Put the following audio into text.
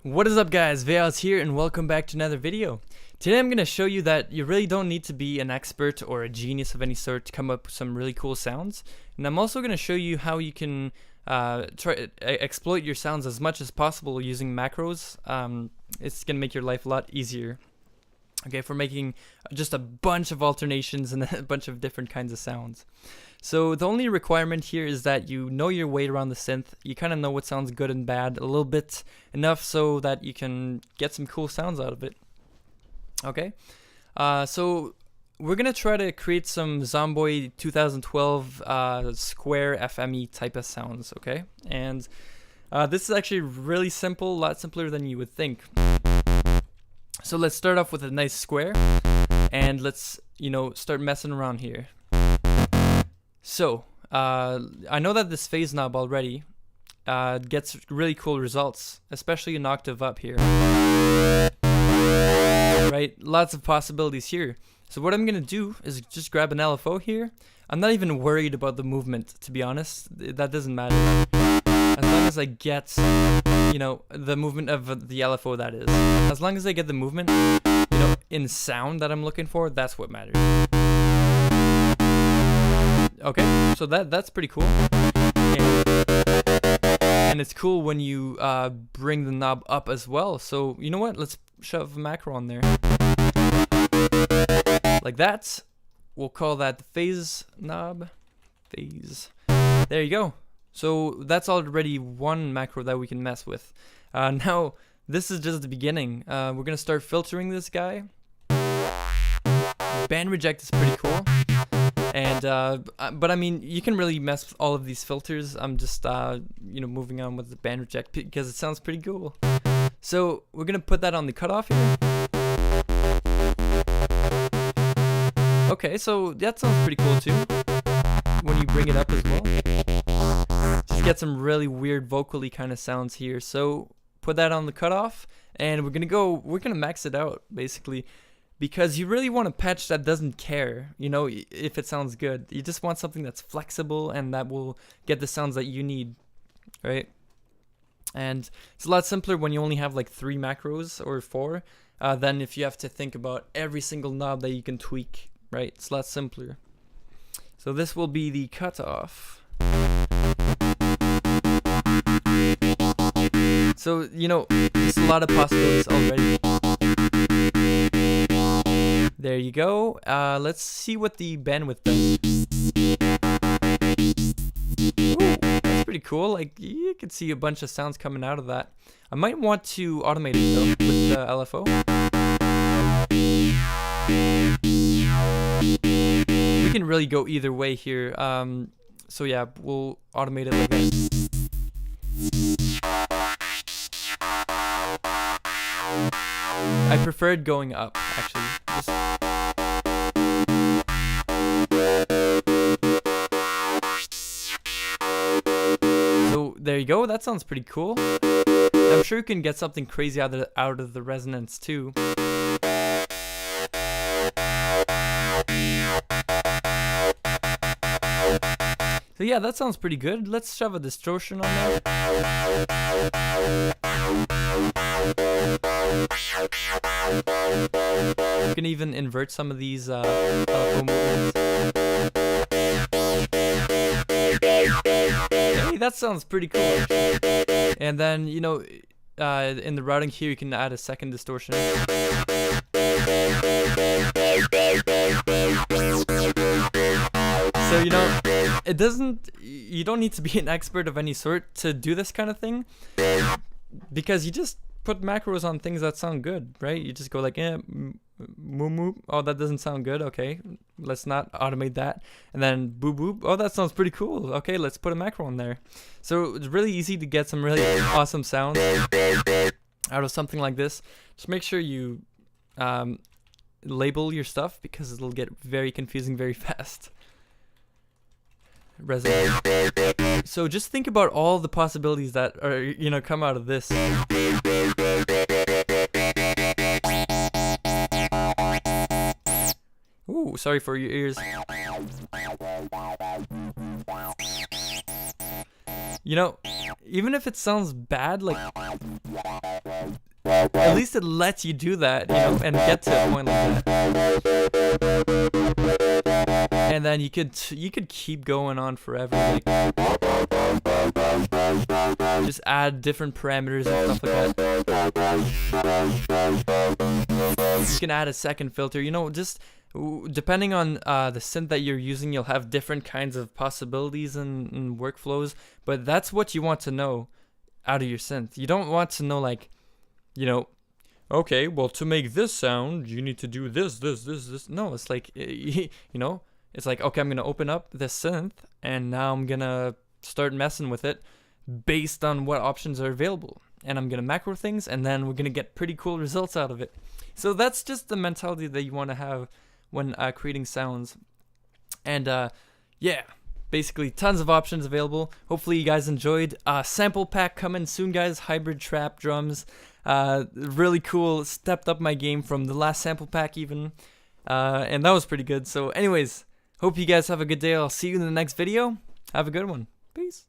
What is up, guys? VayHoz here and welcome back to another video. Today I'm going to show you that you really don't need to be an expert or a genius of any sort to come up with some really cool sounds. And I'm also going to show you how you can exploit your sounds as much as possible using macros. It's going to make your life a lot easier. Okay, for making just a bunch of alternations and a bunch of different kinds of sounds. So the only requirement here is that you know your way around the synth. You kind of know what sounds good and bad a little bit, enough so that you can get some cool sounds out of it. Okay, so we're gonna try to create some Zomboid 2012 square FME type of sounds. Okay, and this is actually really simple, a lot simpler than you would think. So let's start off with a nice square, and let's start messing around here. So I know that this phase knob already gets really cool results, especially an octave up here. Right, lots of possibilities here. So what I'm gonna do is just grab an LFO here. I'm not even worried about the movement, to be honest. That doesn't matter. As long as I get, the movement of the LFO, that is. As long as I get the movement, in sound that I'm looking for, that's what matters. Okay, so that's pretty cool. And it's cool when you bring the knob up as well. So, you know what? Let's shove a macro on there. Like that. We'll call that the phase knob. Phase. There you go. So that's already one macro that we can mess with. Now, this is just the beginning. We're going to start filtering this guy. Band reject is pretty cool. And, but I mean, you can really mess with all of these filters. I'm just, moving on with the band reject because it sounds pretty cool. So we're going to put that on the cutoff here. Okay, so that sounds pretty cool too. When you bring it up as well. Just get some really weird vocally kind of sounds here. So put that on the cutoff, and we're gonna max it out basically, because you really want a patch that doesn't care, if it sounds good. You just want something that's flexible and that will get the sounds that you need, right? And it's a lot simpler when you only have like 3 macros or 4 than if you have to think about every single knob that you can tweak, right? It's a lot simpler. So this will be the cutoff. So, there's a lot of possibilities already. There you go. Let's see what the bandwidth does. Ooh, that's pretty cool. Like, you can see a bunch of sounds coming out of that. I might want to automate it though with the LFO. We can really go either way here. So yeah, we'll automate it like this. I preferred going up, actually. So there you go. That sounds pretty cool. I'm sure you can get something crazy out of the resonance too. So yeah, that sounds pretty good. Let's shove a distortion on there. You can even invert some of these movements. Hey, that sounds pretty cool. And then, in the routing here, you can add a second distortion. So, you don't need to be an expert of any sort to do this kind of thing, because you just put macros on things that sound good, right? You just go like, moo moo. Oh, that doesn't sound good. Okay, let's not automate that. And then boo boo. Oh, that sounds pretty cool. Okay, let's put a macro on there. So it's really easy to get some really awesome sounds out of something like this. Just make sure you label your stuff, because it'll get very confusing very fast. Resonate. So just think about all the possibilities that are come out of this. Ooh, sorry for your ears. even if it sounds bad, like at least it lets you do that, you know, and get to a point like that. And then you could keep going on forever, like just add different parameters and stuff like that. You can add a second filter, you know, just depending on the synth that you're using, you'll have different kinds of possibilities and workflows, but that's what you want to know out of your synth. You don't want to know, like, you know, okay, well, to make this sound, you need to do this. No, it's like, you know, it's like, okay, I'm going to open up this synth, and now I'm going to start messing with it based on what options are available. And I'm going to macro things, and then we're going to get pretty cool results out of it. So that's just the mentality that you want to have when creating sounds. And yeah, basically tons of options available. Hopefully you guys enjoyed. Sample pack coming soon, guys. Hybrid trap drums. Really cool. Stepped up my game from the last sample pack even. And that was pretty good. So anyways, hope you guys have a good day. I'll see you in the next video. Have a good one. Peace.